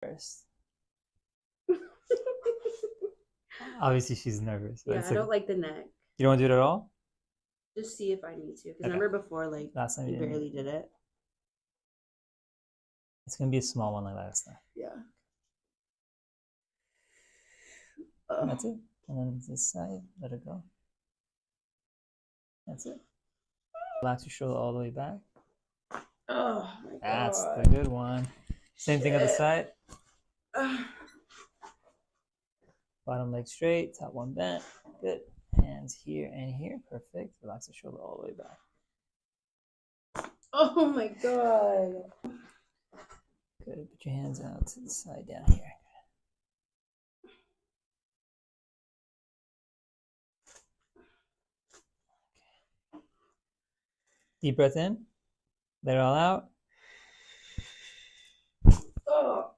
First. Obviously, she's nervous. Yeah, I don't like the neck. You don't want to do it at all? Just see if I need to. Because Okay. remember before, like, Last time you you didn't. barely did it. It's going to be a small one like last time. Yeah. That's it. And then this side, let it go. That's it. Relax your shoulder all the way back. Oh my god. That's the good one. Same thing on the side. Bottom leg straight, top one bent. Good. Hands here and here. Perfect. Relax the shoulder all the way back. Oh my god. Good. Put your hands out to the side down here. Okay. Deep breath in. Let it all out. Oh.